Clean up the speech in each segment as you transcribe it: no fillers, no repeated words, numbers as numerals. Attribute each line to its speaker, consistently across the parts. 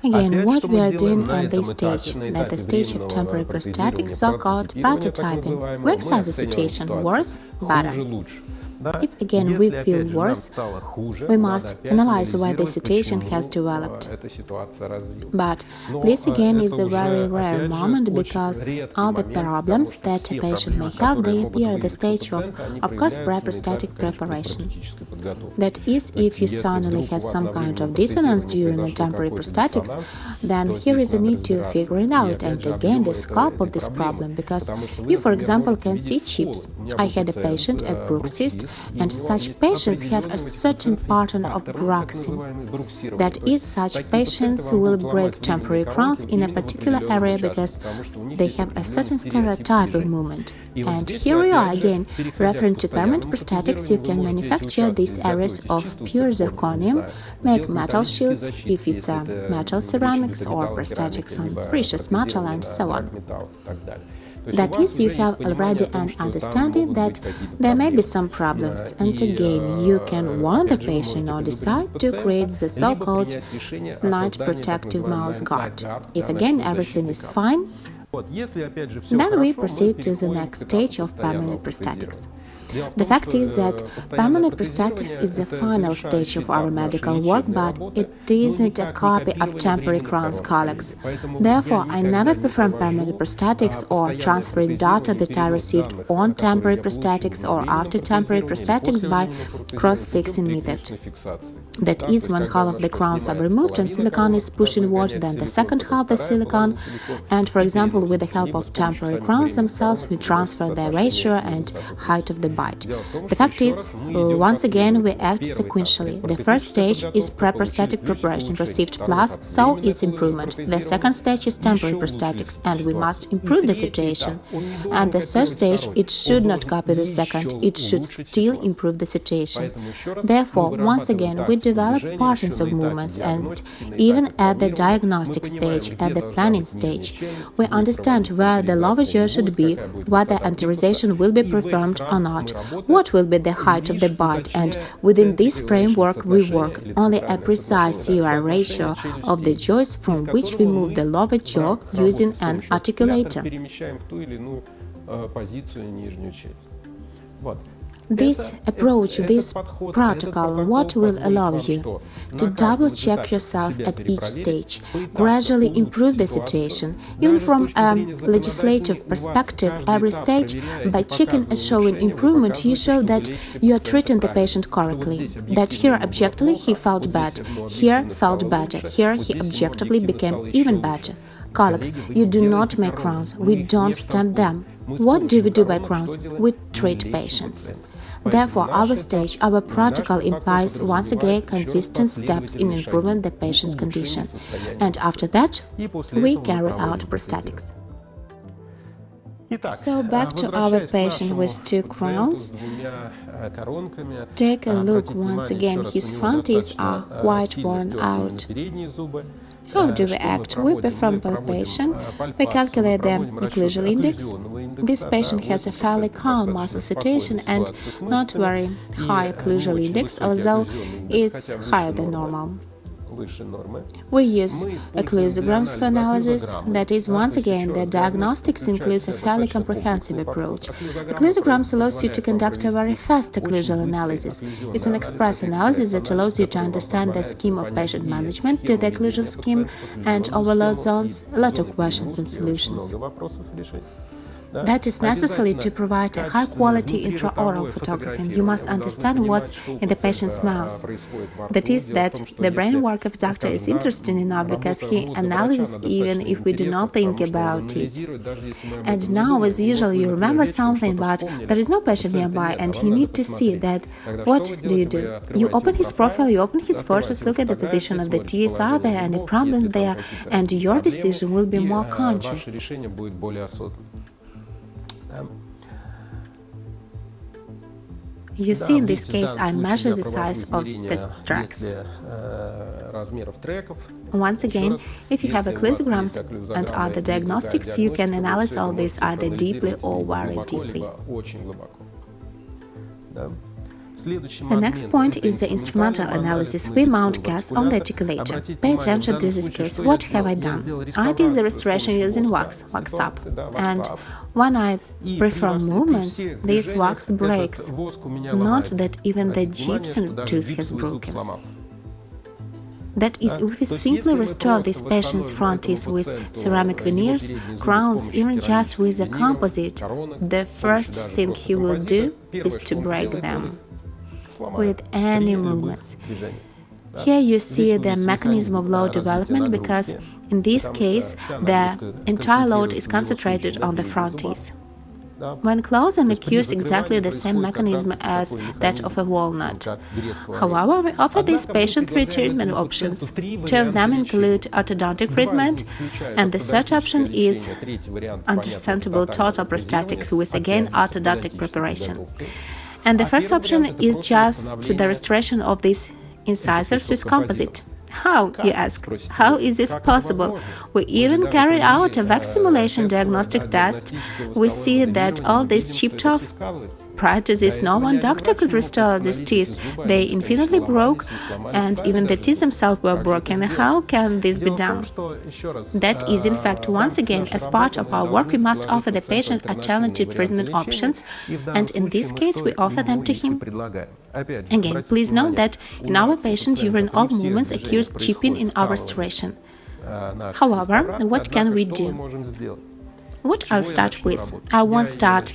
Speaker 1: Again, what we are doing at this stage, at the stage of temporary prosthetics, so-called prototyping, we assess the situation worse, better. If again we feel worse, we must analyze why the situation has developed. But this again is a very rare moment because all the problems that a patient may have, they appear at the stage of course, pre-prosthetic preparation. That is, if you suddenly had some kind of dissonance during the temporary prosthetics, then here is a need to figure it out and again the scope of this problem, because you, for example, can see chips. I had a patient, a bruxist, and such patients have a certain pattern of bruxing. That is, such patients will break temporary crowns in a particular area because they have a certain stereotype of movement. And here we are again, referring to permanent prosthetics, you can manufacture these areas of pure zirconium, make metal shields if it's metal ceramics or prosthetics on precious metal and so on. That is, you have already an understanding that there may be some problems, and again, you can warn the patient or decide to create the so-called night protective mouth guard. If again everything is fine, then we proceed to the next stage of permanent prosthetics. The fact is that permanent prosthetics is the final stage of our medical work, but it isn't a copy of temporary crowns, colleagues. Therefore, I never perform permanent prosthetics or transferring data that I received on temporary prosthetics or after temporary prosthetics by cross-fixing method. That is, one half of the crowns are removed and silicone is pushed inward, then the second half the silicone, and for example, with the help of temporary crowns themselves, we transfer their ratio and height of the bite. The fact is, once again, we act sequentially. The first stage is pre-prosthetic preparation received plus, so it's improvement. The second stage is temporary prosthetics, and we must improve the situation. And the third stage, it should not copy the second, it should still improve the situation. Therefore, once again, we develop patterns of movements, and even at the diagnostic stage, at the planning stage, we understand where the lower jaw should be, whether anterization will be performed or not, what will be the height of the bite, and within this framework we work. Only a precise CUI ratio of the jaws from which we move the lower jaw using an articulator. This approach, this protocol, what will allow you to double-check yourself at each stage, gradually improve the situation. Even from a legislative perspective, every stage, by checking and showing improvement, you show that you are treating the patient correctly, that here objectively he felt bad, here felt better, here he objectively became even better. Colleagues, you do not make crowns, we don't stamp them. What do we do by crowns? We treat patients. Therefore, our stage, our protocol implies once again consistent steps in improving the patient's condition. And after that, we carry out prosthetics. So back to our patient with two crowns. Take a look once again, his front teeth are quite worn out. How do we act? We perform palpation, we calculate the occlusal index. This patient has a fairly calm muscle situation and not very high occlusal index, although it's higher than normal. We use occlusograms for analysis. That is, once again, the diagnostics includes a fairly comprehensive approach. Occlusograms allows you to conduct a very fast occlusal analysis. It's an express analysis that allows you to understand the scheme of patient management, do the occlusal scheme and overload zones, a lot of questions and solutions. That is necessary to provide a high-quality intraoral photography, and you must understand what's in the patient's mouth. That is, that the brain work of doctor is interesting enough because he analyzes even if we do not think about it. And now, as usual, you remember something, but there is no patient nearby, and you need to see that. What do? You open his profile, you open his photos, look at the position of the teeth, are there any problems there, and your decision will be more conscious. You see, in this case, I measure the size of the tracks. Once again, if you have occlusograms and other diagnostics, you can analyze all this either deeply or very deeply. The next point is the instrumental analysis. We mount gas on the articulator. Pay attention to this case. What have I done? I did the restoration using wax up. And when I perform movements, this wax breaks. Not that even the gypsum tooth has broken. That is, if we simply restore this patient's front teeth with ceramic veneers, crowns, even just with a composite, the first thing he will do is to break them with any movements. Here you see the mechanism of load development, because in this case the entire load is concentrated on the front teeth. When closed and occurs exactly the same mechanism as that of a walnut. However, we offer this patient 3 treatment options. 2 of them include orthodontic treatment, and the third option is understandable total prosthetics with again orthodontic preparation. And the first option is just the restoration of these incisors with composite. How, you ask? How is this possible? We even carried out a wax simulation diagnostic test. We see that all this chipped off. Prior to this, no one doctor could restore these teeth. They infinitely broke, and even the teeth themselves were broken. How can this be done? That is, in fact, once again, as part of our work, we must offer the patient alternative treatment options, and in this case, we offer them to him. Again, please note that in our patient, during all movements occurs chipping in our restoration. However, what can we do? What I'll start with? I won't start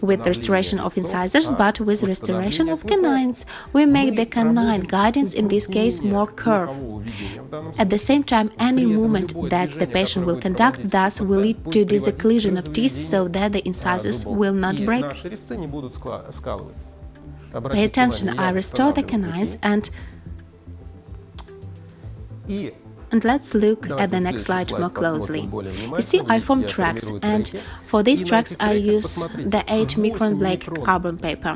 Speaker 1: with the restoration of incisors, but with restoration of canines. We make the canine guidance, in this case, more curved. At the same time, any movement that the patient will conduct thus will lead to disocclusion of teeth, so that the incisors will not break. Pay attention, I restore the canines and let's look at the next slide more closely. You see, I form tracks, and for these tracks I use the 8-micron black carbon paper.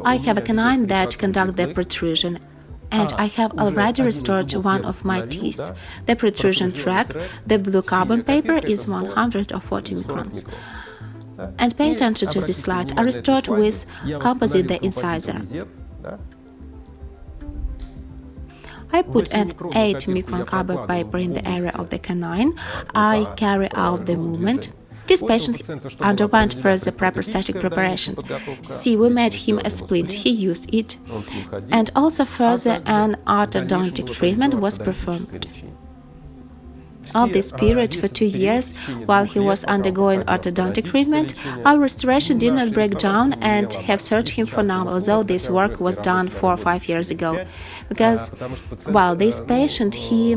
Speaker 1: I have a canine that conducts the protrusion, and I have already restored one of my teeth. The protrusion track, the blue carbon paper, is 140 microns. And pay attention to this slide. I restored with composite the incisor. I put an 8-micron carbon paper in the area of the canine. I carry out the movement. This patient underwent further prosthetic preparation. See, we made him a splint, he used it. And also further an orthodontic treatment was performed. All this period, for 2 years, while he was undergoing orthodontic treatment, our restoration did not break down and have served him for now, although this work was done 4 or 5 years ago. Because, while this patient, he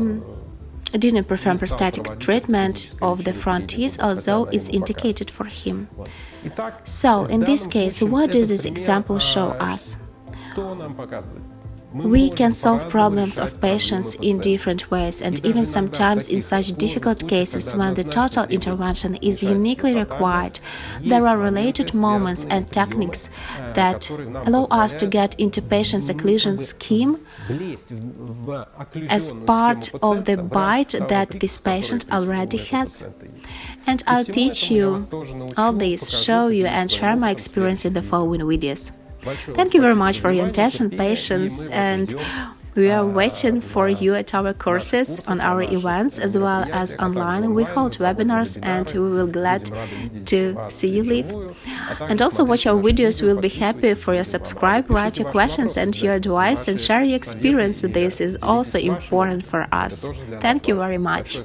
Speaker 1: didn't perform prosthetic treatment of the front teeth, although it's indicated for him. So, in this case, what does this example show us? We can solve problems of patients in different ways, and even sometimes in such difficult cases when the total intervention is uniquely required, there are related moments and techniques that allow us to get into patient's occlusion scheme as part of the bite that this patient already has. And I'll teach you all this, show you and share my experience in the following videos. Thank you very much for your attention, patience, and we are waiting for you at our courses, on our events, as well as online. We hold webinars, and we will be glad to see you live. And also watch our videos. We will be happy for your subscribe, write your questions and your advice, and share your experience. This is also important for us. Thank you very much.